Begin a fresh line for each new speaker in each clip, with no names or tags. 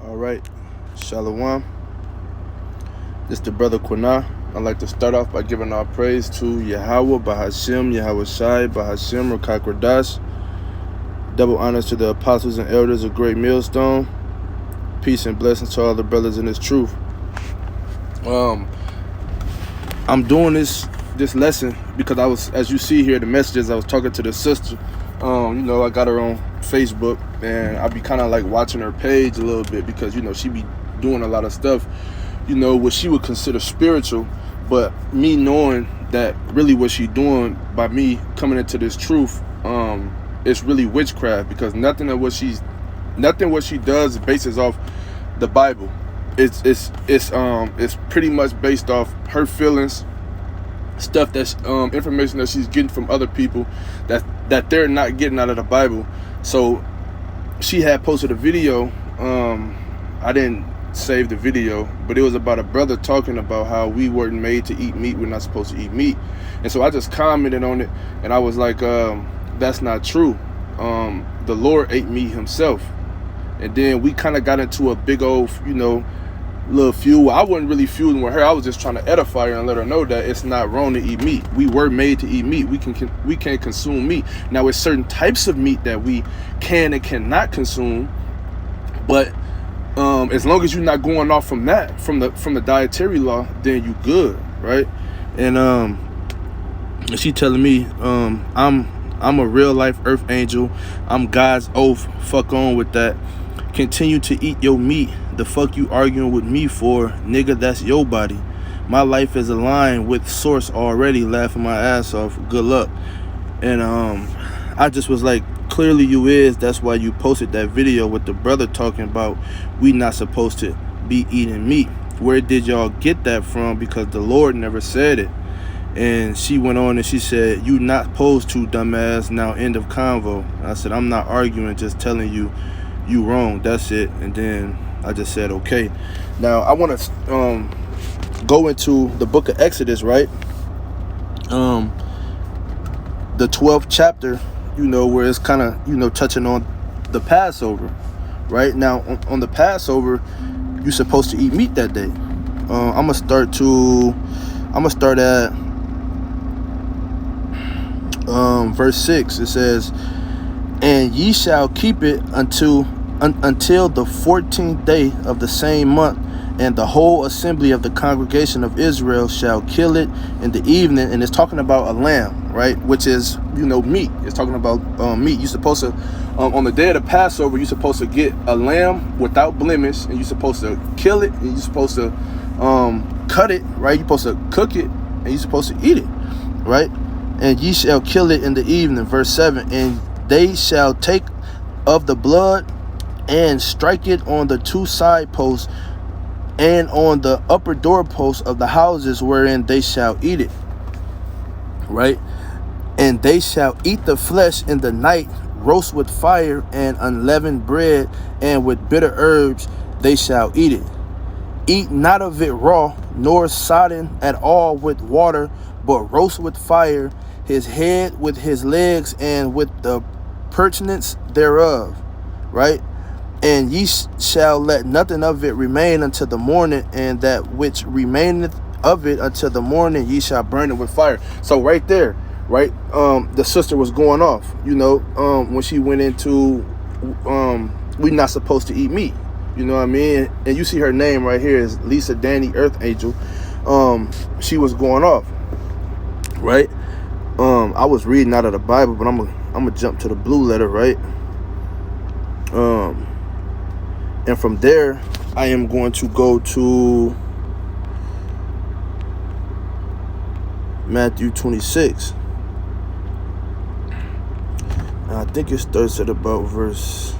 All right, Shalom. This is the brother Quina. I'd like to start off by giving our praise to Yahweh, Bahashim, Yahweh Shai, Bahashim, Rakakradash. Double honors to the apostles and elders of Great Millstone. Peace and blessings to all the brothers in this truth. I'm doing this lesson because I was, as you see here, the messages, I was talking to the sister. I got her on Facebook, and I be kind of like watching her page a little bit because, she be doing a lot of stuff, what she would consider spiritual, but me knowing that really what she doing by me coming into this truth, it's really witchcraft, because nothing what she does bases off the Bible. It's pretty much based off her feelings, stuff that's information that she's getting from other people that they're not getting out of the Bible. So she had posted a video. I didn't save the video, but it was about a brother talking about how we weren't made to eat meat. We're not supposed to eat meat. And so I just commented on it, and I was like, that's not true. The Lord ate meat himself. And then we kind of got into a big old, little feud. I wasn't really feuding with her. I was just trying to edify her and let her know that it's not wrong to eat meat. We were made to eat meat. We can consume meat. Now, it's certain types of meat that we can and cannot consume, but as long as you're not going off from that, from the dietary law, then you good, right? And she telling me, I'm a real life earth angel. I'm God's oath. Fuck on with that. Continue to eat your meat. The fuck you arguing with me for, nigga? That's your body. My life is aligned with source already. Laughing my ass off. Good luck. And I just was like, clearly you is. That's why you posted that video with the brother talking about we not supposed to be eating meat. Where did y'all get that from? Because the Lord never said it. And she went on and she said, you not supposed to, dumbass. Now end of convo. I said, I'm not arguing, just telling you wrong. That's it. And then I just said, okay. Now I want to go into the book of Exodus, right? The 12th chapter, where it's kind of, touching on the Passover, right? Now on the Passover, you're supposed to eat meat that day. I'm gonna start at verse 6. It says, and ye shall keep it until the 14th day of the same month, and the whole assembly of the congregation of Israel shall kill it in the evening. And it's talking about a lamb, right? Which is, meat. It's talking about meat. You're supposed to, on the day of the Passover, you're supposed to get a lamb without blemish, and you're supposed to kill it, and you're supposed to cut it, right? You're supposed to cook it, and you're supposed to eat it, right? And ye shall kill it in the evening. Verse 7, and they shall take of the blood and strike it on the two side posts and on the upper doorposts of the houses wherein they shall eat it, right? And they shall eat the flesh in the night, roast with fire and unleavened bread, and with bitter herbs they shall eat it. Eat not of it raw, nor sodden at all with water, but roast with fire his head with his legs and with the purtenance thereof, right? And ye shall let nothing of it remain until the morning, and that which remaineth of it until the morning ye shall burn it with fire. So right there, right, the sister was going off, when she went into we not supposed to eat meat, you know what I mean? And you see her name right here is Lisa Danny Earth Angel. She was going off, right? I was reading out of the Bible, but I'm gonna jump to the blue letter, right? And from there, I am going to go to Matthew 26. I think it starts at about verse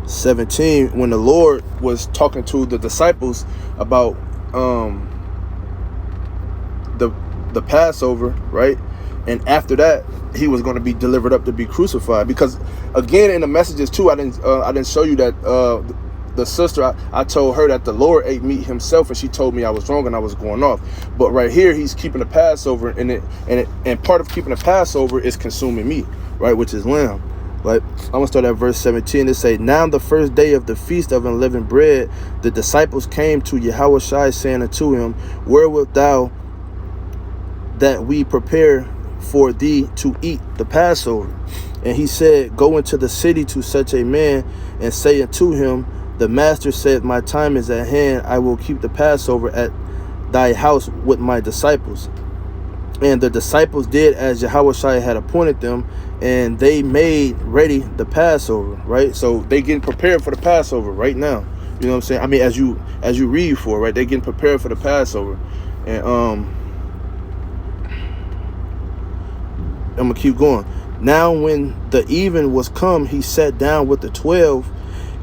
17, when the Lord was talking to the disciples about the Passover, right? And after that, he was going to be delivered up to be crucified. Because again, in the messages too, I didn't show you that the sister, I told her that the Lord ate meat himself, and she told me I was wrong and I was going off. But right here, he's keeping the Passover, and part of keeping the Passover is consuming meat, right, which is lamb. Like, I'm gonna start at verse 17. It say, now the first day of the feast of unleavened bread, the disciples came to Yahushua, saying unto him, where wilt thou that we prepare for thee to eat the Passover? And he said, go into the city to such a man, and say unto him, the master said, my time is at hand, I will keep the Passover at thy house with my disciples. And the disciples did as Yahushua had appointed them, and they made ready the Passover, right? So they getting prepared for the Passover right now. You know what I'm saying? I mean, as you read for, right? They getting prepared for the Passover. And I'm gonna keep going. Now when the even was come, he sat down with the 12,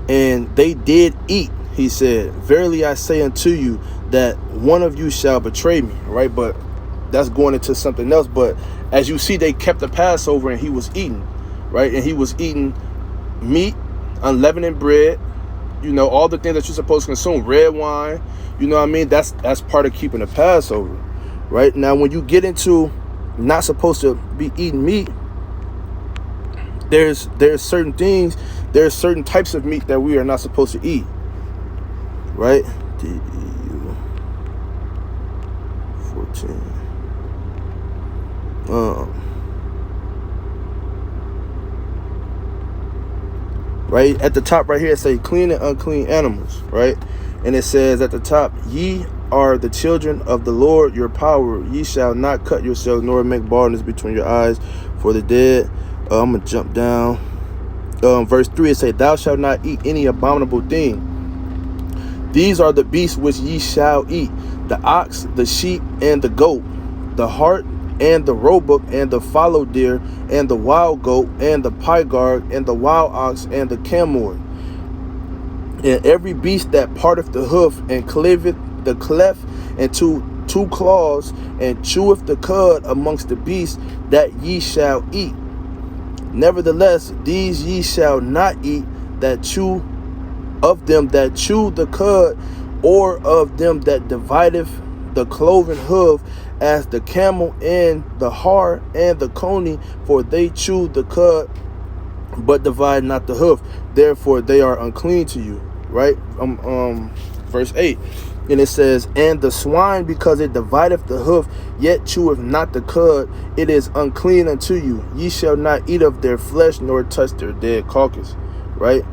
and they did eat. He said, verily I say unto you that one of you shall betray me, right? But that's going into something else. But as you see, they kept the Passover, and he was eating, right? And he was eating meat, unleavened bread, you know, all the things that you're supposed to consume, red wine, you know what I mean? That's part of keeping the Passover, right? Now, when you get into not supposed to be eating meat, there's certain things, there's certain types of meat that we are not supposed to eat, right? 14. Right at the top right here, it says clean and unclean animals, right? And it says at the top, ye are the children of the Lord your power, ye shall not cut yourselves nor make baldness between your eyes for the dead. I'm gonna jump down. Verse 3, it says, thou shalt not eat any abominable thing. These are the beasts which ye shall eat, the ox, the sheep, and the goat, the hart, and the roebuck, and the fallow deer, and the wild goat, and the pygarg, and the wild ox, and the camel, and every beast that parteth the hoof, and cleaveth the cleft into two claws, and cheweth the cud amongst the beasts that ye shall eat. Nevertheless, these ye shall not eat, that chew of them that chew the cud, or of them that divideth the cloven hoof, as the camel and the hart and the coney, for they chew the cud, but divide not the hoof. Therefore they are unclean to you. Right? Verse 8. And it says, and the swine, because it divideth the hoof, yet cheweth not the cud, it is unclean unto you. Ye shall not eat of their flesh, nor touch their dead carcass. Right?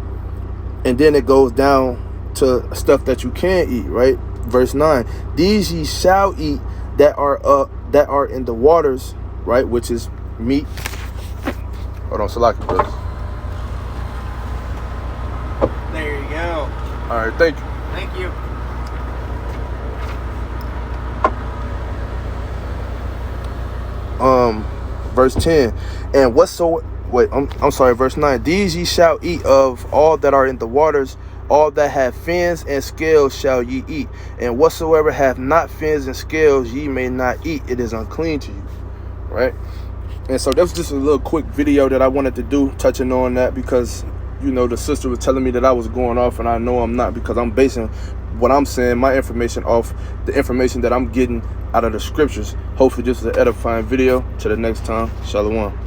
And then it goes down to stuff that you can't eat, right? Verse 9. These ye shall eat that are in the waters, right? Which is meat. Hold on, Salaki, brothers.
There you go.
All right, thank you.
Thank you.
Verse 10. And whatsoever, wait, I'm sorry, verse 9. These ye shall eat of all that are in the waters, all that have fins and scales shall ye eat, and whatsoever have not fins and scales ye may not eat, it is unclean to you. Right? And so that was just a little quick video that I wanted to do, touching on that, because, you know, the sister was telling me that I was going off, and I know I'm not, because I'm basing what I'm saying, my information, off the information that I'm getting out of the scriptures. Hopefully this is an edifying video. Till the next time, Shalom.